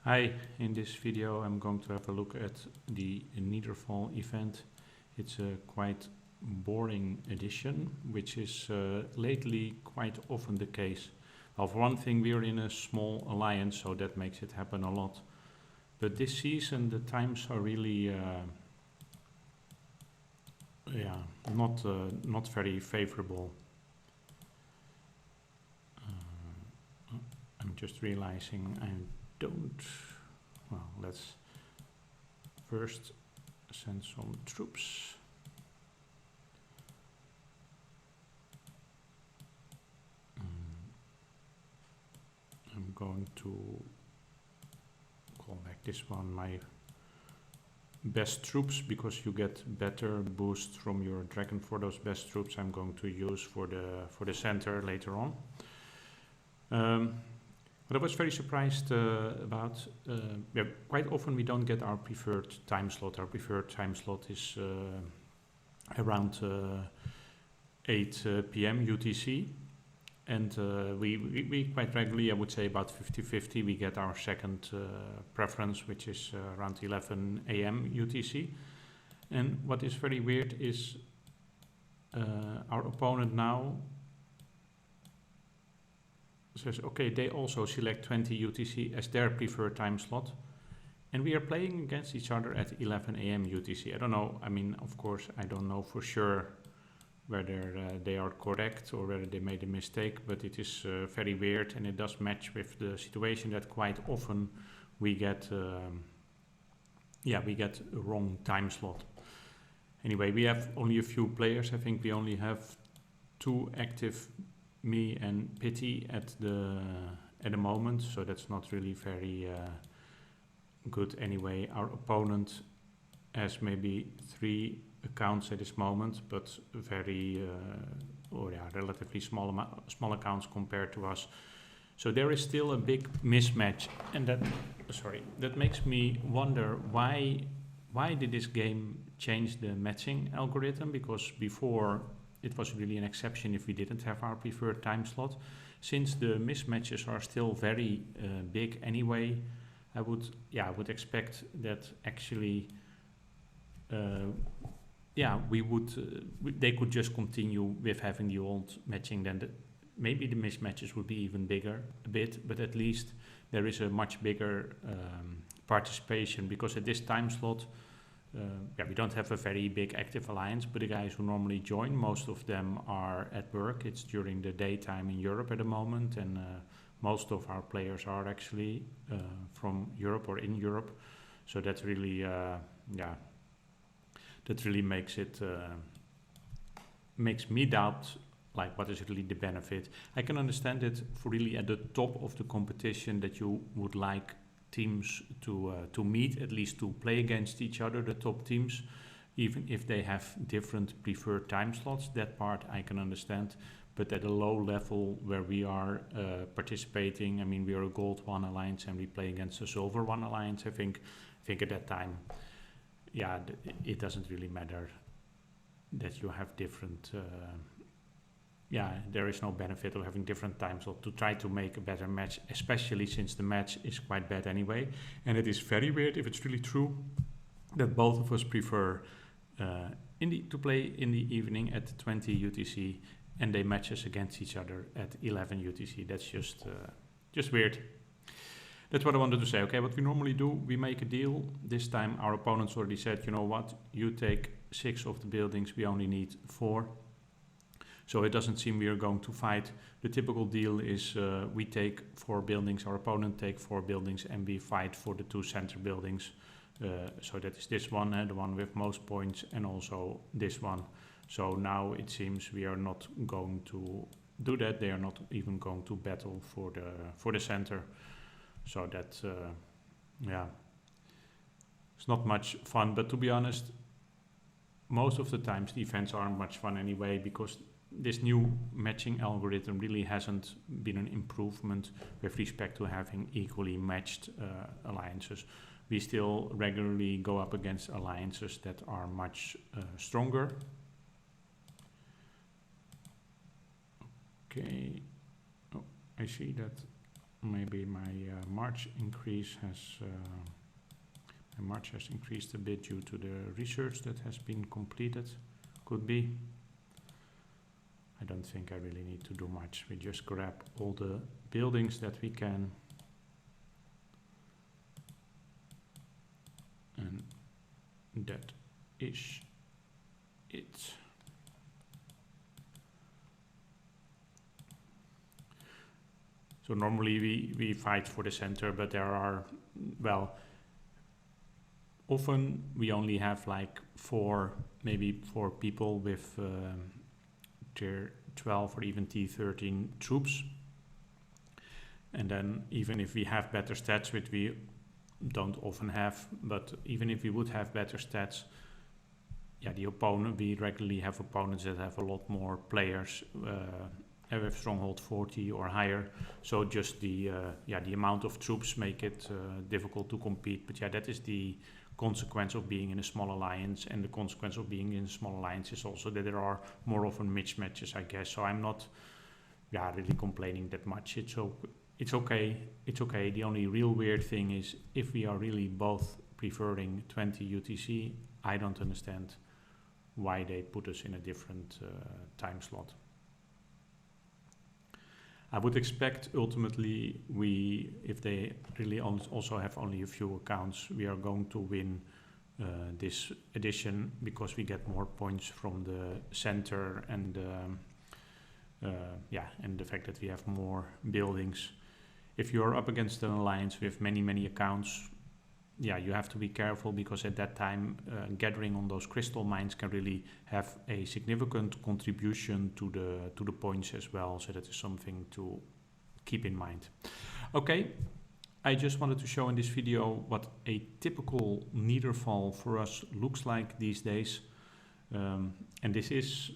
Hi, in this video I'm going to have a look at the Netherfall event. It's a quite boring edition, which is lately quite often the case. Well, for one thing, we're in a small alliance, so that makes it happen a lot. But this season the times are really not very favorable. I'm just realizing I don't. Well, let's first send some troops. I'm going to call back this one my best troops, because you get better boost from your dragon for those best troops. I'm going to use for the center later on. What I was very surprised about, quite often we don't get our preferred time slot. Our preferred time slot is around 8 p.m. UTC, and we quite regularly, I would say about 50-50, we get our second preference, which is around 11 a.m. UTC. And what is very weird is our opponent now says, okay, they also select 20 UTC as their preferred time slot, and we are playing against each other at 11 a.m. UTC. I don't know, I mean, of course, I don't know for sure whether they are correct or whether they made a mistake, but it is very weird, and it does match with the situation that quite often we get a wrong time slot. Anyway, we have only a few players. I think we only have 2 active, me and Pity at the moment, so that's not really very good. Anyway, our opponent has maybe 3 accounts at this moment, but very relatively small accounts compared to us. So there is still a big mismatch, and that makes me wonder why did this game change the matching algorithm? Because before it was really an exception if we didn't have our preferred time slot. Since the mismatches are still very big anyway, I would expect that actually they could just continue with having the old matching. Then maybe the mismatches would be even bigger a bit, but at least there is a much bigger participation, because at this time slot we don't have a very big active alliance, but the guys who normally join, most of them are at work. It's during the daytime in Europe at the moment, and most of our players are actually from Europe or in Europe. So that really makes me doubt, like, what is really the benefit. I can understand it for really at the top of the competition that you would like teams to meet, at least to play against each other, the top teams, even if they have different preferred time slots. That part I can understand. But at a low level where we are participating, I mean, we are a gold 1 alliance and we play against a silver 1 alliance, I think at that time, it doesn't really matter that you have different there is no benefit of having different time slots to try to make a better match, especially since the match is quite bad anyway. And it is very weird, if it's really true, that both of us prefer to play in the evening at 20 UTC, and they match us against each other at 11 UTC. That's just weird. That's what I wanted to say. Okay, what we normally do, we make a deal. This time our opponents already said, you know what, you take 6 of the buildings, we only need 4. So it doesn't seem we are going to fight. The typical deal is we take 4 buildings, our opponent take 4 buildings, and we fight for the 2 center buildings. So that is this one, the one with most points, and also this one. So now it seems we are not going to do that. They are not even going to battle for the center. So that it's not much fun. But to be honest, most of the times the events aren't much fun anyway, because this new matching algorithm really hasn't been an improvement with respect to having equally matched alliances. We still regularly go up against alliances that are much stronger. Okay, I see that maybe my March increase has increased a bit due to the research that has been completed. Could be. I don't think I really need to do much. We just grab all the buildings that we can. And that is it. So normally we fight for the center, but there are, well, often we only have like maybe four people with tier 12 or even T13 troops. And then even if we have better stats, which we don't often have, but even if we would have better stats, yeah, we regularly have opponents that have a lot more players, with stronghold 40 or higher. So just the amount of troops make it difficult to compete. But yeah, that is the consequence of being in a small alliance, and the consequence of being in a small alliance is also that there are more often mismatches, I guess. So I'm not really complaining that much. It's okay. It's okay. The only real weird thing is if we are really both preferring 20 UTC, I don't understand why they put us in a different time slot. I would expect ultimately if they really also have only a few accounts, we are going to win this edition because we get more points from the center and and the fact that we have more buildings. If you're up against an alliance with many accounts, you have to be careful, because at that time gathering on those crystal mines can really have a significant contribution to the points as well. So that is something to keep in mind. Okay, I just wanted to show in this video what a typical Netherfall for us looks like these days. And this is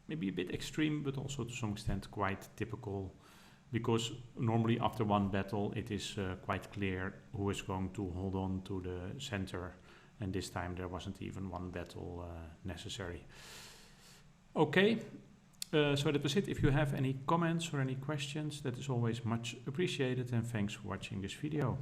maybe a bit extreme, but also to some extent quite typical, because normally after one battle it is quite clear who is going to hold on to the center, and this time there wasn't even one battle necessary. Okay, so that was it. If you have any comments or any questions, that is always much appreciated, and thanks for watching this video.